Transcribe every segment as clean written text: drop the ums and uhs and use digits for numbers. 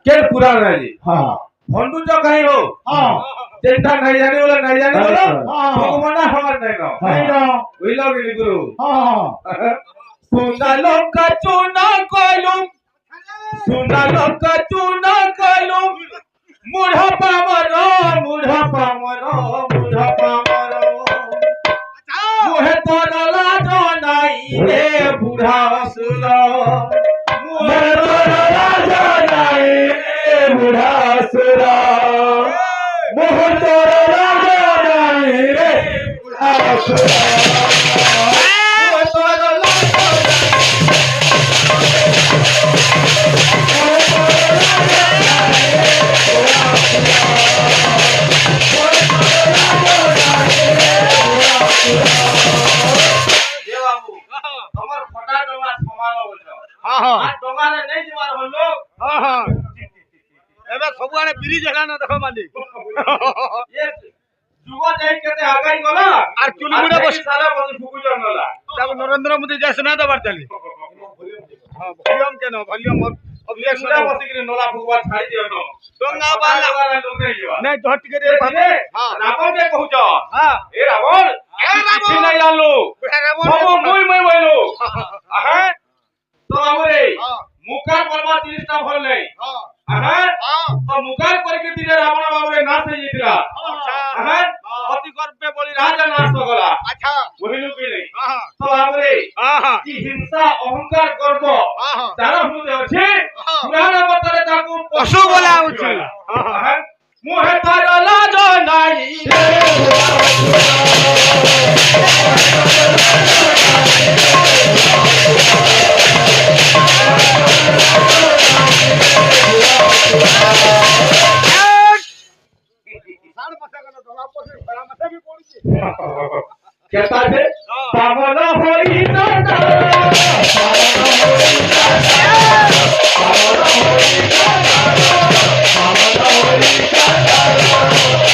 के पूरा नहीं हाँ भंडू जो कहीं हो हाँ चिंता नहीं जाने बोला नहीं जाने बोला हाँ। भगवाना हमार नहीं ना नहीं ना वही लोग नहीं गुरु हाँ सुना लोग का चूना कोलुम सुना लोग का चूना कोलुम मुढ़ा पामरो मुढ़ा पामरो मुढ़ा पामरो मुहे तोरा लाजो नहीं रे बूढ़ा असुरा मुहे तोरा लाजो नहीं रे बूढ़ा असुरा मुहे तोरा लाजो नहीं रे बूढ़ा असुरा मुहे तोरा लाजो ସବୁଆଡେ ବ୍ରିଜ ହେଲାନ ଦେଖ ମାଲିକ ଯୁବ ଯାଇ କେତେ ଆଗାଇ ଗଲା ଆର ଚୁଲିଗୁଡା ବସି ସାରା ବସି ଫୁକୁଚନ ଗଲା ତାକୁ ନରେନ୍ଦ୍ର ମୋଦି ଯାଇ ସୁନା ଦବାର ଚାଲି ହଁ ଭଲ୍ୟୁମ କେନ ଭଲ୍ୟୁମ ଅବଜେକ୍ସନ ସୁନା ବସିକିରି ନଲା ଫୁକୁବା ଛାଡି ଦିଅ ତ ଡଙ୍ଗା ବାଲା ଲୋକ ନେଇ ଯିବା ନାଇଁ ଧର ଟିକେ ରେ ହଁ ରାବଣ କେ କହୁଛ ହଁ ଏ ରାବଣ କିଛି ନାଇଁ ଜାଣିଲୁ ସବୁ ମୁଇ ବୋଇଲୁ ଆହା ତ ବାବୁରେ ମୁକାର ପର୍ବ 30 ଟା ଭଲ ନାହିଁ ଆହା ତ ମୁକାର କରିକି ଦିନେ ରାବଣ ବାବୁରେ ନାଶ ହେଇଯାଇଥିଲା ଆହା ଅତି ଗର୍ବେ ବଳି ରାଜା ନାଶ ଗଲା ଆଚ୍ଛା ବୁଝିଲୁ କି ନାହିଁ ହଁ ତ ବାବୁରେ ହଁ କି ହିଂସା ଅହଙ୍କାର ଗର୍ବ ହଁ ତାର ହୃଦୟ ଅଛି ପୁରାଣ ମତରେ ତାକୁ ପଶୁ ବୋଲା ହଉଛି ଆହା ମୁହେ ତାର ଲାଜ ନାହିଁ कहता है पावन होई दादा पावन होई दादा पावन होई दादा पावन होई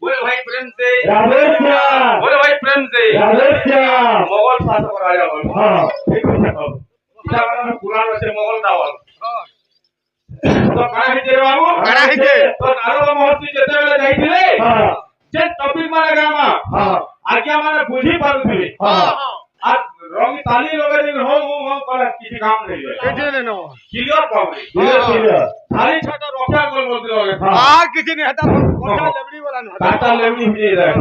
बोले भाई प्रेम से बोले भाई प्रेम से मोगल शासक राजा बोल हां ठीक है इला में पुराण से मोगल दावल तो काहे हिते बाबू काहे हिते? तो नारद महर्षि जेते बेले जाईथिले हां जे टॉपिक माने गामा हां आज्ञा माने बुझी पारुथिले हां आ रंग ताली लगे दिन हो कर किसी काम नहीं है କିଛି ନେନ क्लियर पावरी थाली छाटा रक्षा कर बोलते लगे আর କିଛି নেই হেতা পয়সা লেবড়ি बोला न काटा लेवनी हुई रहे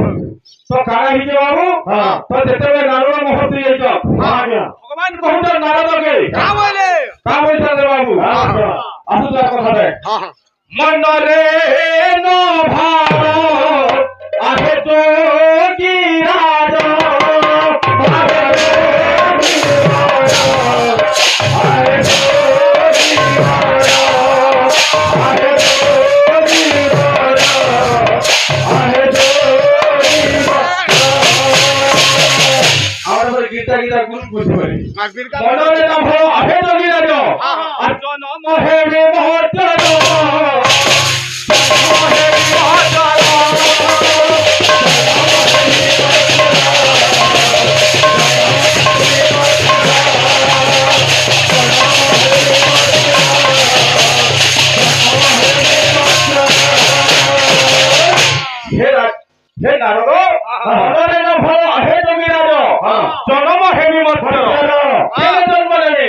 तो काहे हिते बाबू हाँ। तो जेते बेले नारद महर्षि जाईछ हाँ आज्ञा ভগবান कहूं नारद के কা বলে का बोलता रे बाबू आसु तो कथा दे হ্যাঁ হ্যাঁ मन रे न भाव आहे जोगी राजा आहे जोगी राजा आहे जोगी राजा आहे जोगी राजा आहे जोगी राजा और गीता गीता गुरु कुछ बोली মাগবির কা मन रे न भाव आहे जोगी राजा আর জনম হে রে মহচর हे नारद मनरे न भव हे जोगी राज जन्म हेमि मथर के जन्म लेने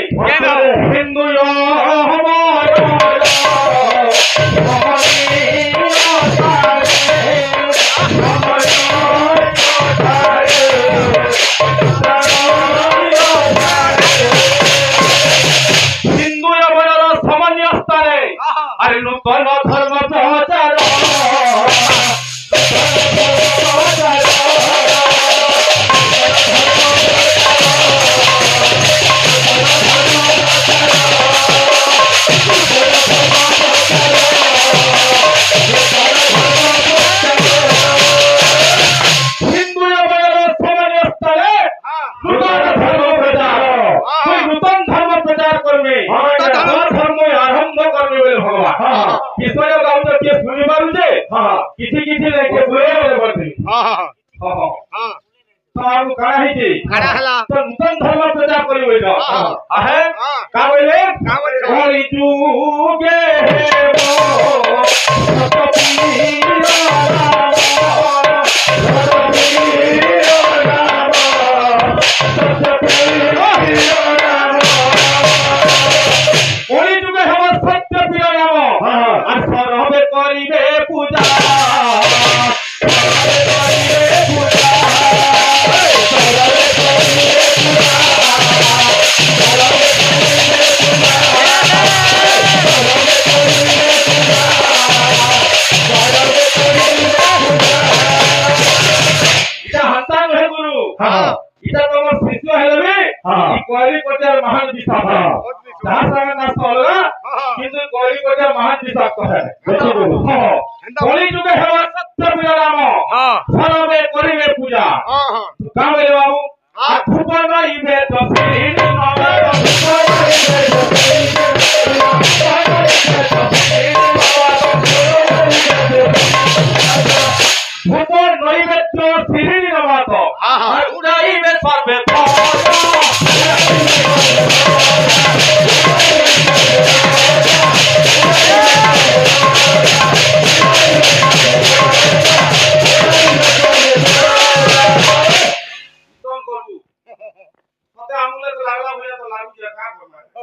हिंदू हिंदू सामान्य स्थाने अरे नूतन धर्म प्रचार ধর্ম প্রচার করবে ধর্ম আরম্ভ করবে করবে বলে ভগবান কিশোর গাউছ কে শুনি পারুছে কিছু কিছু নাই কে বলে বলে বলছি তো আমি কারা হইছে তো নূতন ধর্ম প্রচার করি বইল আহে কা বইলে কলি যুগে কলি যুগে হব সত্য প্রিয় নাম আর সরবে করিবে পূজা এটা হান্তা নহে গুরু এটা তোমার শিষ্য হেলবে এই কলি পর্যায়ের মহান বিশাপ যার সঙ্গে নাচ অলগা কিন্তু কলি পর্যায়ের মহান বিশাপ কহে কলি যুগে হেব সত্য প্রিয় নাম সরবে করিবে পূজা কা বলে বাবু আর ধূপ নইবে তো শ্রী ধূপ নৈবেদ্য শ্রী নমাত আর উড়াইবে সর্বে আঙুলে তো লাগলা বলে তো লাগছে কা করবে তো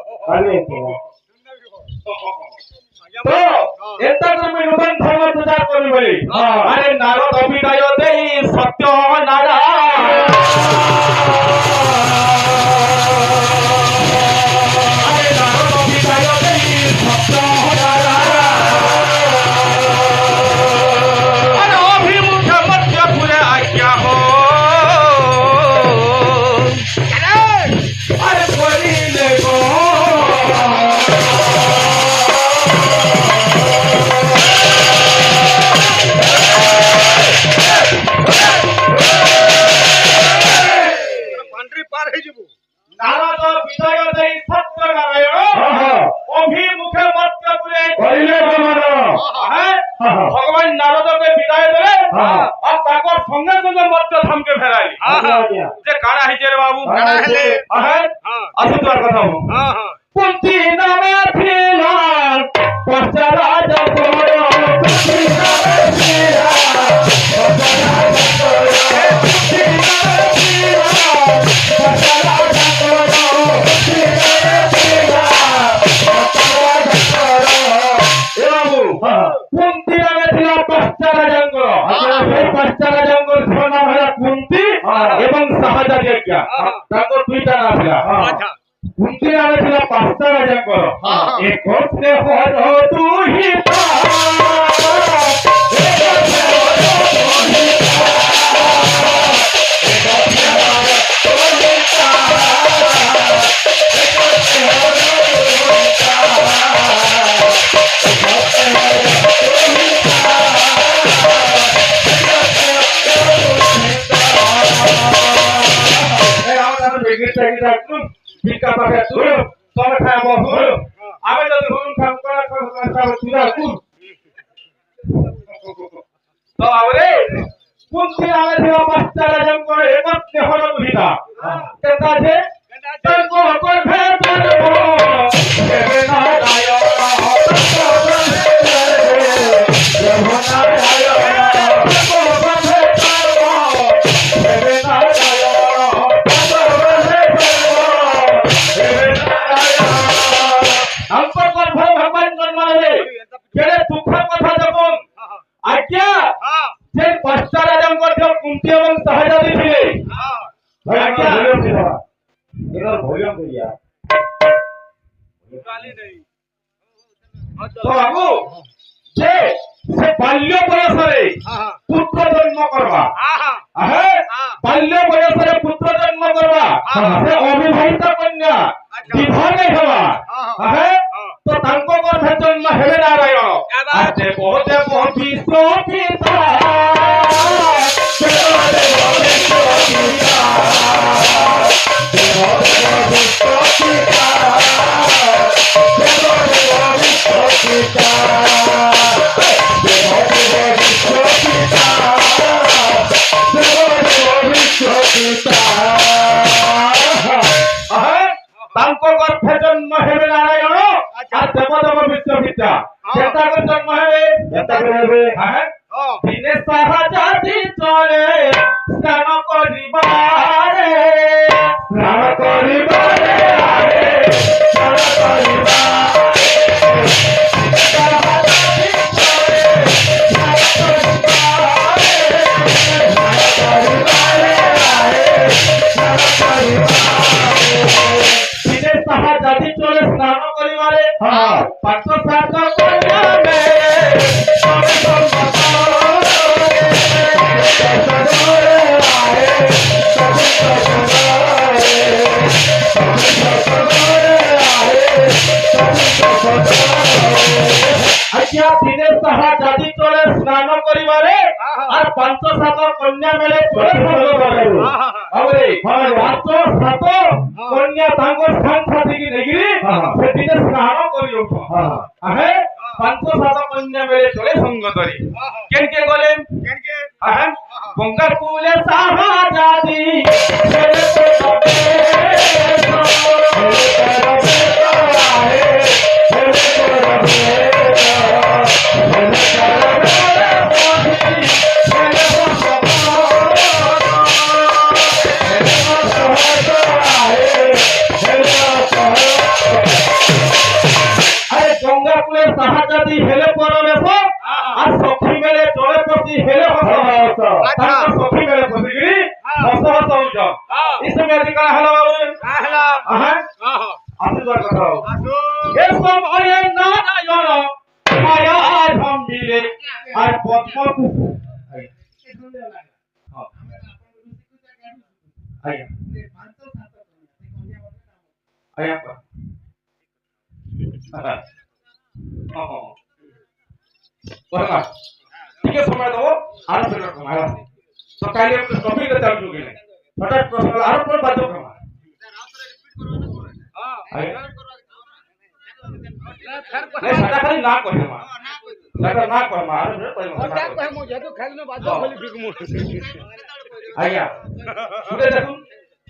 এটা তুমি নতুন ধর্ম প্রচার করি বলি আরে নারদ অভিনয় দেই সত্য নারায়ণ আরে নারদ অভিনয় দেই সত্য নারায়ণ আরে অভিমুখে মধ্য ঘুরে আজ্ঞা হো আরে করিলে গো নারদ বিজয় দেই সত্য নারায়ণ অভিমুখে মধ্য ঘুরে করিলে গমন ভগবান নারদকে বিদায় দেলে আর তারপর সঙ্গে সঙ্গে মধ্য ধামকে ফেরাইলি যে কারা হইছে রে বাবু আসি তোর কথা কুন্তি নামে ছিল পশ্চারাজ কর কুন্তি নামে ছিল পশ্চারাজ কর কুন্তি নামে ছিল পশ্চারাজ কর কুন্তি নামে ছিল পশ্চারাজ কর এ বাবু কুন্তি নামে ছিল পশ্চারাজ কর এই পশ্চারাজ কর নাম হলো কুন্তি এবং সহজাজ্ঞ তারপর দুইটা নাম ছিল কুন্তি নামে ছিল পাঁচটা রাজাঙ্কর এক স্নেহ তুহি ভিক্ষা পাখে তুলো তবে খায় বহুল আমি যদি হুলুম খাম করা খাব তুলা কুল তো আরে কুন্তি নামে ছিল পাঁচটা রাজাঙ্কর এক স্নেহ তুহিতা কেতা আছে তর্ক করবে তর্ক দেবে নারায়ণ ভগবান জন্মালে কেড়ে দুঃখের কথা যখন আজ্ঞা যে পাঁচটা রাজাঙ্কর কুন্তি এবং সহজাদি ছিলে আজ্ঞা তো বাবু যে সে বাল্য বয়সরে পুত্র জন্ম করবা বাল্য বয়সরে পুত্র জন্ম করবা সে অবিবাহিত কন্যা বিবাহ নাই হবা তো তাঙ্ক গর্ভে জন্ম হেবে নারায়ণ আজে বহুতে বিশ্বপিতা বিশ্বপিতা ତାଙ୍କ ଗର୍ଭେ ଜନ୍ମ ହେବେ ନାରାୟଣ আর দেবদেব বিশ্ববিদ্যা চেষ্টা করে জন্ম হবে দিনে সাহা জাতি চলে স্নান করিবারে আরে স্নান করিবারে সাহা জাতি চলে স্নান করিবারে দিনে সাহা জাতি চলে স্নান করিবারে পাঁচ সাত কন্যা আজ্ঞা দিনের তাহা জাতি চলে স্নান করিবারে আর পাঁচ সাত কন্যা মেলে চলে পাঁচ সাত কন্যা তাঙ্কর সাংসাথী কি নেগিরি সেদিনে স্নান করি আহে পাঁচ সাত কন্যা মেলে চলে সঙ্গ ধরি কেন কে বলেন আহে গঙ্গা কুলে সাহা জাতি সাহাজাতি হেলে পরবেশ আর সখী মেলে চলে পড়ি হেলে হস তার সখী মেলে পড়িগি হস হস হউছ ইসমে अधिकार হলো বাবু হলো আহা আশীর্বাদ করো এ সব আয়ে নারায়ণ মায়া ধম্বিলে আর পদ্ম আয়া আয়া बरं ठीक आहे समय दो आरो सगळं कमायला तो काय टॉपिक चालू केले फटाट प्रश्न आरो पण बाजू कमा नाही सदा खाली ना कोहे मा सदा ना कोहे मा आरो पण ওটা কই মো যেহেতু খেলনো বাজো বলি ঠিক মো আইয়া সুদে দেখুন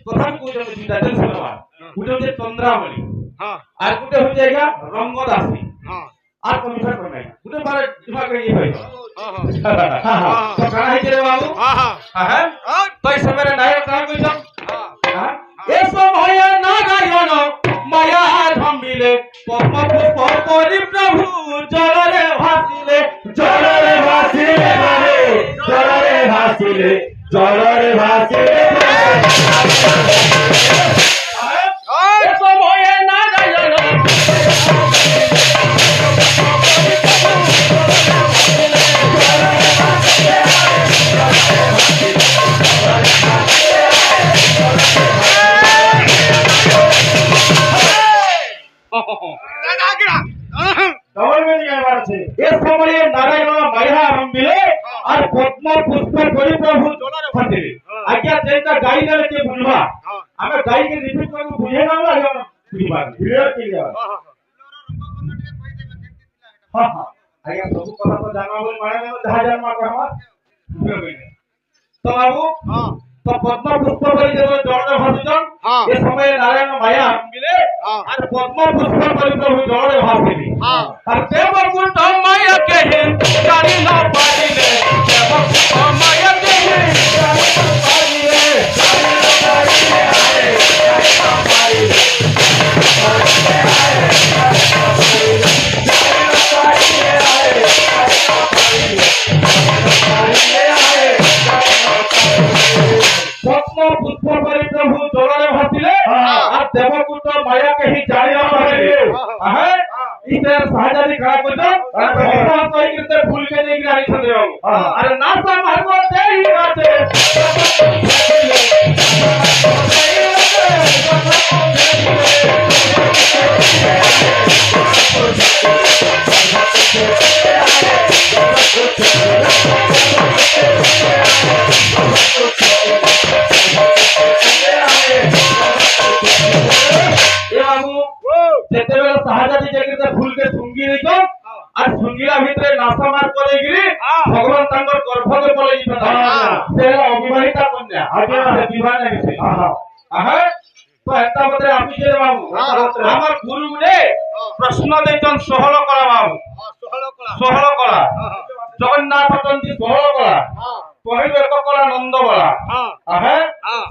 প্রথম কোজন চিন্তা দেন শুনবা কোজন যে চন্দ্রাবলী হ্যাঁ আর কোটে হই জায়গা রঙ্গদাসী হ্যাঁ আর কমিশন করে নাই গুটে বারে দিমাগ এই হয় তো কানা হইছে রে বাবু হ্যাঁ তো এই সময় নায়ক কাম কইছম হ্যাঁ এ সময় নারায়ণ মায়া ধম্বিলে পদ্ম পুষ্প করি প্রভু জলরে ভাসিলে রে জলরে ভাসিলে এ সময় নারায়ণ नारायण माया रंबिले और पद्म पुष्प करी प्रभु जलरे भासिले आज्ञा जेता गाई ले के बुझबा हमें गाई के रिपीट करके बुझे ना आज्ञा बुझबा क्लियर हां हां आज्ञा सब कथा तो जानवा बोल माने जहां जन्मा कहवा तो बाबू हां तो पद्म पुष्प करी जलरे भासिजन ये समय नारायण माया रंबिले और पद्म पुष्प करी प्रभु जलरे भासिले और देवकुट माया के हे जानी ना पाइले देवकुट माया के हे जानी ना पाइले पद्म पुष्प करी प्रभु जलरे भासिले और देवकुट माया के ही जानी ना पाइले है इसे साजादी खड़ा कर दो और कोई करते भूल के नहीं गिरा नहीं सकते हो अरे नासा मारको दे ही बाते ये बाबू जेते बेला साजादी जगते भूल के सुंगी नहीं तो আর সুঙ্গিলা ভিতরে নাসা মার করে গিরি হ্যাঁ। ভগবান তাঙ্কর গর্ভকে পলে দিতে হ্যাঁ। সে অবিবাহিতা কন্যা আজ্ঞা। সে বিবাহ লাগিছে আহা আহা তো এটা মতে আমি যে বাবু হ্যাঁ। আমার গুরু রে প্রশ্ন দেইতন সহল করা বাবু সহল করা জগন্নাথ চন্দ্রী সহল করা কহিল এক কলা নন্দ বলা আহে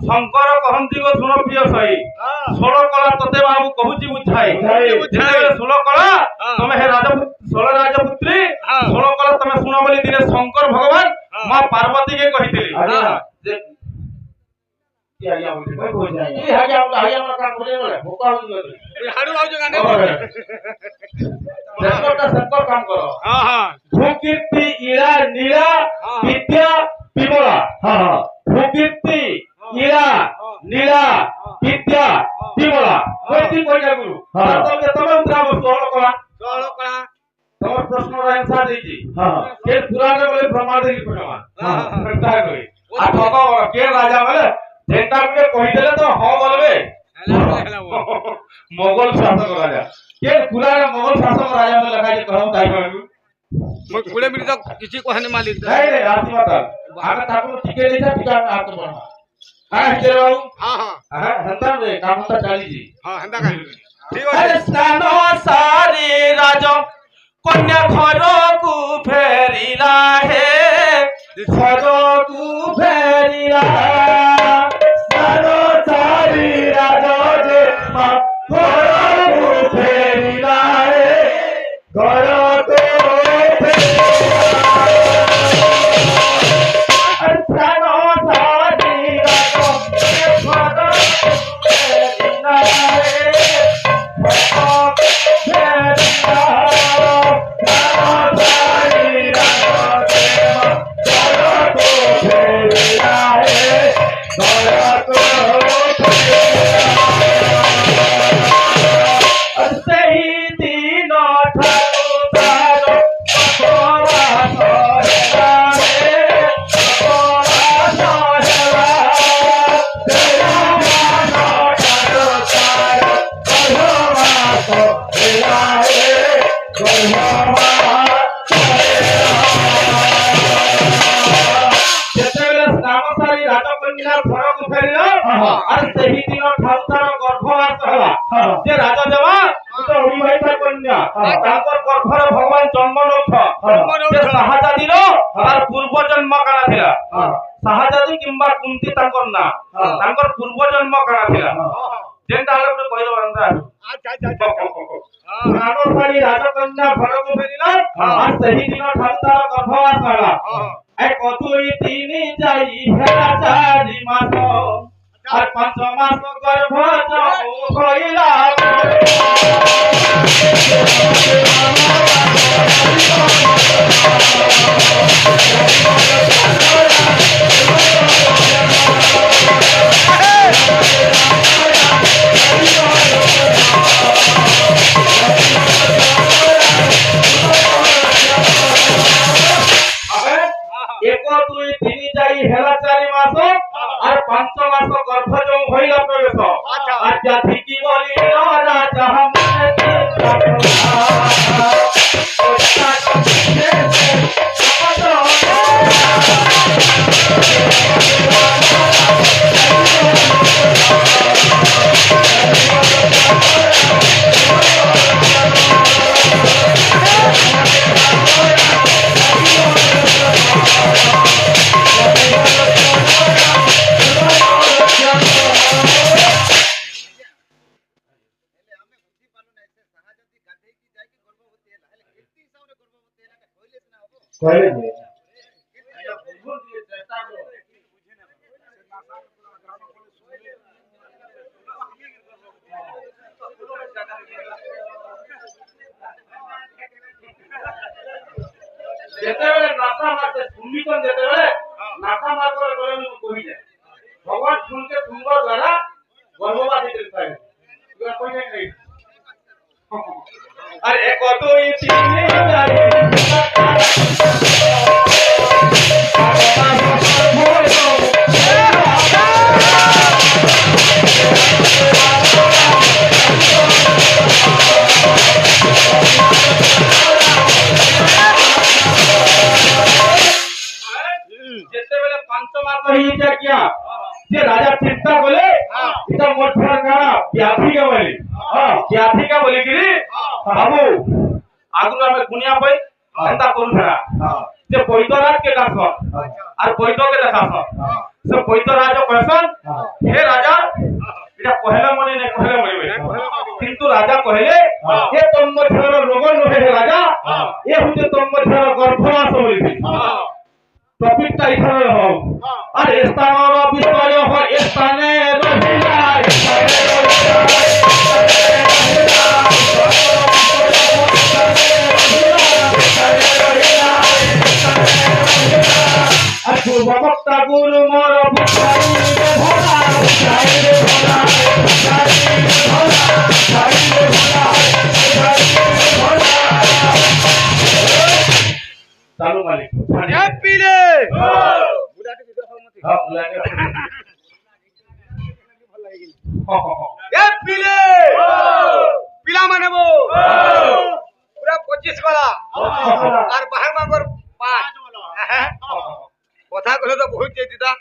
শঙ্কর কহন্তি গো শুণ প্রিয় সই ষোল কলা তোতে বাবু কহুছি বুঝাই বুঝাই। ষোল কলা তুমি হে ষোল রাজপুত্রী ষোল কলা তুমি শুণ বলি দিলে শঙ্কর ভগবান মা পার্বতীকে কহিଥିଲି আজ্ঞা। যে কি আজ্ঞা বলি কই কই যায় কি আজ্ঞা আমরা কাম করে বলে ভোকা হই গেল শঙ্কর কাম করো ভূকীর্তি ইরা নীরা বিদ্যা বিমলা হ্যাঁ হ্যাঁ ভূকীর্তি ইরা নীরা বিদ্যা বিমলা কয়টি কইলা গুরু হ্যাঁ। তবে তুমি উত্তরা সহল করা তোমার প্রশ্নর आंसर দেইছি হ্যাঁ কে পুরাণে বলে ব্রহ্মাদেবী প্রমাণ হ্যাঁ। চিন্তা করি আর ভগবান কে রাজা বলে যেটা কে কই দিলে তো হ বলবে মোগল শাসক রাজা কে পুরাণে মোগল শাসক রাজা বলে লেখা আছে কম তাই বলবো କିଛି କହେନି ମାଲିକ নাই নাই রাতি মাতা আগে ঠাকুর টিকে দিছে টিকা আত বনা হ্যাঁ হিতে বাবু হ্যাঁ হেন্তা রে কামটা চালিছি ହେନ୍ତା କାହିଁ ଠିକ আরে ଅଛି স্নান সারি রাজ কন্যা ঘরকু ফেরিলা হে ঘরকু ফেরিলা স্নান সারি রাজে মা ঘরকু ফেরিলা রে ঘরকু স্নান সারি রাজ ঘরকু ফেরিলা হে ঘরকু ফেরিলা সেই দিন ঠাকুর তার যেତେବେଳେ ସ୍ନାନସାରି ରାଜକନ୍ୟା ଘରକୁ ଫେରିଲ আর ସେହି ଦିନ ଠାରୁ ତାର ଗର୍ଭବାସ ହେଲା ଯେ ରାଜା ଦେବା ଗୋଟେ ଅବିବାହିତା କନ୍ୟା ତାଙ୍କର ଗର୍ଭରେ ଭଗବାନ ଜନ୍ମ ନଉଥ ସେ ସାହାଜାଦିର ତାର ପୂର୍ବ ଜନ୍ମ କାଣା ଥିଲା ସାହାଜାଦି କିମ୍ବା କୁନ୍ତି ତାଙ୍କର ନା ତାଙ୍କର ପୂର୍ବ ଜନ୍ମ କାଣା ଥିଲା ଯେନ୍ଟା ହେଲେ ଗୋଟେ କହିଦବ ଏନ୍ତା ସ୍ନାନସାରି ରାଜକନ୍ୟା ଘରକୁ ଫେରିଲ আর ସେହି ଦିନ ଠାରୁ ତାର ଗର୍ଭବାସ ହେଲା এক দুই তিন যাই হেলা চারি মাস আর 5 মাস গর্ভ হইলা এক দুই তিন যাই হেলা চারি মাস আর 5 মাস গর্ভ যৌ হইলা প্রবেশ আর জাতি কি বলি রাজা কইলে যে যেতেবেলে নাসা মারতে শুনিতন যেতেবেলে নাসা মার করে বলে আমি কই যায় ভগবান শুনকে সুন্দর দ্বারা গর্ভবাস দিতে পারে তুই কই নাই আর এক দুই তিন চার কহিছে কিয়া যে রাজা চিন্তা কলে এটা মোর ফের কানা ব্যাধিকে বলি ব্যাধিকে বলি কি বাবু আগুন আমি গুনিয়া পাই এন্তা করু ফেরা যে বৈদ্যরাজ কে ডাকছ আর বৈদ্যকে দেখাছ সে বৈদ্যরাজ কইছন হে রাজা এটা কহেলা মনে নে কহেলা মনে কিন্তু রাজা কহিলে এ তন্মধ্যর রোগ নহে হে রাজা এ হচ্ছে তন্মধ্যর গর্ভনাশ বলিছি টপিকটা এখানে হও আর স্থানর বিষয় হয় স্থানে রহিলা আর পূর্ববক্তা গুরু মোর ভুখাই রে ভোলা ভুখাই রে ভোলা ভুখাই রে ভোলা ভুখাই রে ভোলা ভুখাই রে ভোলা চালু মালিক এ পীরে বুলাটি ভিতর হমতি হ্যাঁ বুলাটি এ পীরে পিলা মানে বো পুরা 25 গলা আর বাহার মাগর 5 কথা কলে তো বহুত দিদা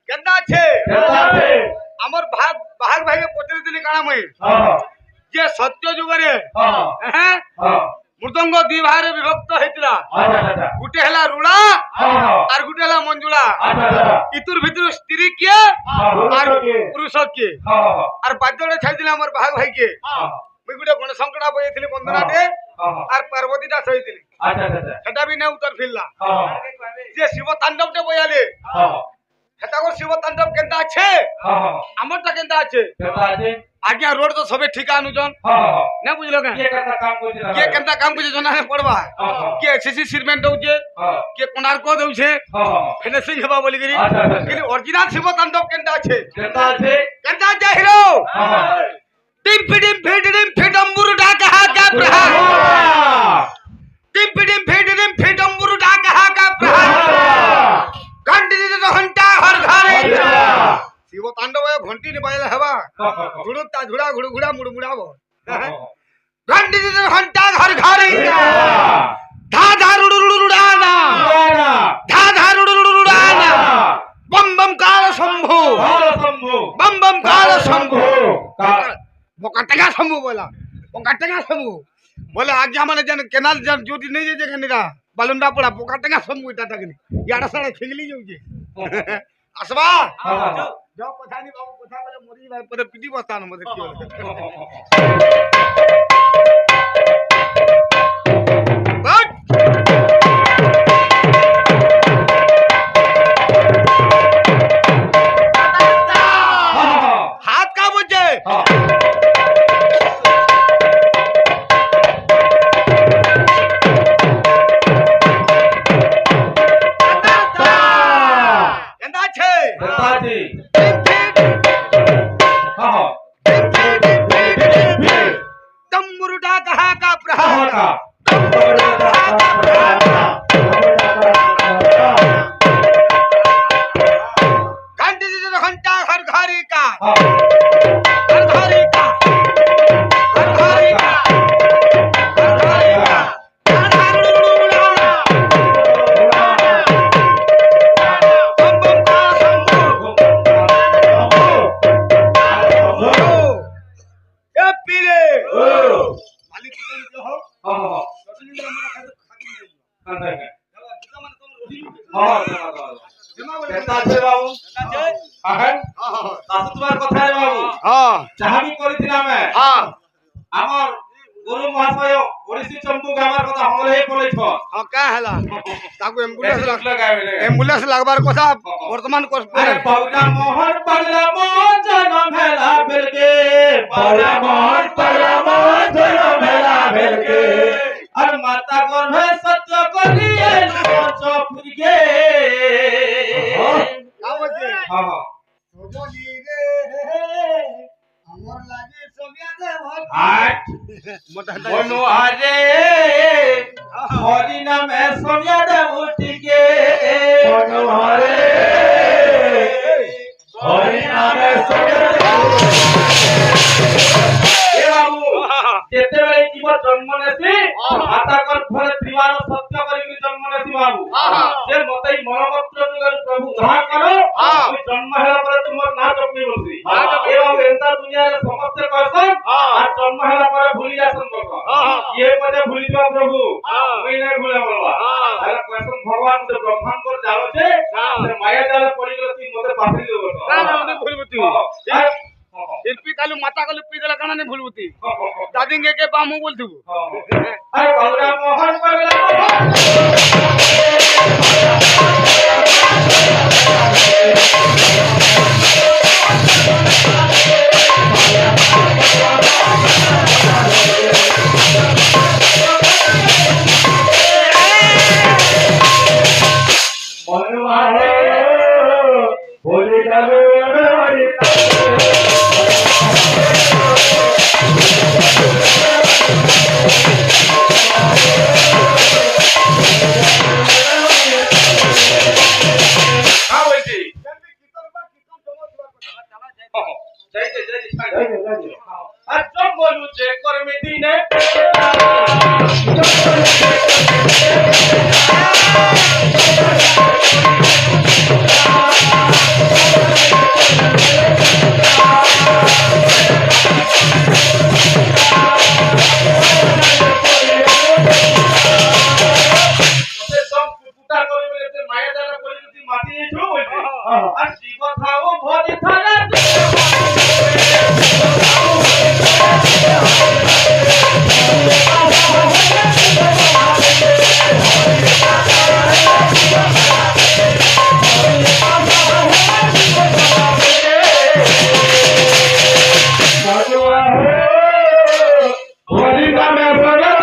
কেনটা আছে আমার ভাগ বাহার ভাগে পচরে দিলি কানা মই যে সত্য যুগরে হ্যাঁ মৃদঙ্গ দুই ভাগে বিভক্ত হইতিলা গুটে হেলা রুড়া আর গুটে হেলা মঞ্জুলা ইতুর ভিতর স্ত্রী কে আর পুরুষ কে আর বাদ্যটা ছাই দিলে আমার ভাগ ভাই কে মুই গুটে গণ সংকটা বইছিলি বন্দনাতে আর পার্বতীটা সইছিলি সেটা বি না উত্তর ফিরলা যে শিব তাণ্ডবটা বইয়ালে সেটা কো শিব তাণ্ডব কেনটা আছে আমারটা কেনটা আছে আজ্ঞা রোড তো সবে ঠিকা অনুজন না বুঝলো কেন কে কেনটা কাম করছে জনা পড়বা কে এসএসসি সিমেন্ট দউছে কে কোনার্ক দউছে ফিনিশিং হেবা বলি গরি কিন্তু অরিজিনাল শিব তাণ্ডব কেনটা আছে কেনটা আছে হিরো টিম ফিডিম ফিডম্বুর ডাকা হাকা প্রহার টিম ফিডিম ফিডম্বুর ডাকা হাকা প্রহার ঘন্টি দিতে ঘন্টা হর ঘরে শিব তাণ্ডব ঘন্টি নি বাজলে হেবা ঘুড়ুতা ঘুড়া ঘুড়ু ঘুড়া মুড় মুড়াব ঘন্টি দিতে ঘন্টা ঘর ঘরে ধা ধা রুড়ু রুড়ু রুড়ানা ধা ধা রুড়ু রুড়ু রুড়ানা বম বম কাল শম্ভু বম বম কাল শম্ভু বকাটেগা শম্ভু বলা বকাটেগা শম্ভু বলে আগে মানে যেন কেনাল যেন যদি নেই যে যেখানে বালুন্ডা পড়া বকাটেগা শম্ভু এটা থাকেনি ইয়াড়া সাড়ে খিগলি যাচ্ছে আসবা যাও কথা নি বাবু কথা বলে মরি ভাই পরে পিটি বস্তান মধ্যে কি বলে বাট হাত কা বুঝে কেনটা আছে तंबुरु डाका का प्रहार घंटी से घंटा हर घरी का हर घरी का हर घरी का हर घरी का তোমার কথা বাবু চাহাবি করেছিলাম আমার গুরু মহাশয় ওড়িশি চম্পু গাবার কথা হলে হে পড়েছ কা হেলা তাকু এম্বুলেন্স লাগবার কথা বর্তমান আরে পাউলা মোহন জনম হেলা বেলকে পাউলা মোহন জনম হেলা বেলকে আর মাতা গর্ভে সত্য করিয়ে লঞ্চ ফুরিকে কাবজে হ্যাঁ সজলি রে আমার লাগে সবিয়া দে আট মনোহারে হরি নামে সোনিয়া দে উঠিকে মনোহারে হরি নামে সোনিয়া দে এ বাবু যেতেবেলে জীব জন্ম নেছি আতাকর ঘরে ত্রিবার সত্য করি জন্ম নেছি বাবু যে মতেই মনোমত্র যুগের প্রভু উদ্ধার করো প্রভু মুই নাই ভুলে বলবা তাহলে কসম ভগবান তো ব্রহ্মাঙ্কর জালতে সে মায়া জালে পড়ি গেল তুই মতে পাথরি দেব না না ওদের ভুলবুতি ইরপি কালু মাথা কালু পি দেলা কানা নে ভুলবুতি দাদিঙ্গে কে বামু বলতুবু আরে কলরা মোহন পাগলা মনমাহে বলি যাবে হরি হ্যাঁ বলছি যাইতে আর জব বলু যে কর্মে দিনে মায়া দ্বারা পরিচিতি মাতি আর জীবথাও ভরি থানা হরি নামে ভগবান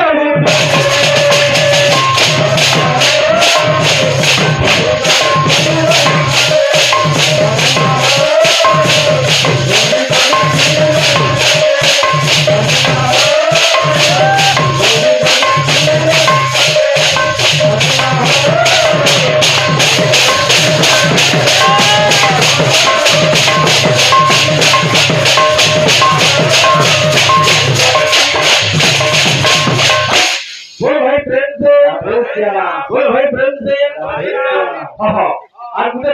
बोल भाई प्रेम से बोल भाई प्रेम से और मुझे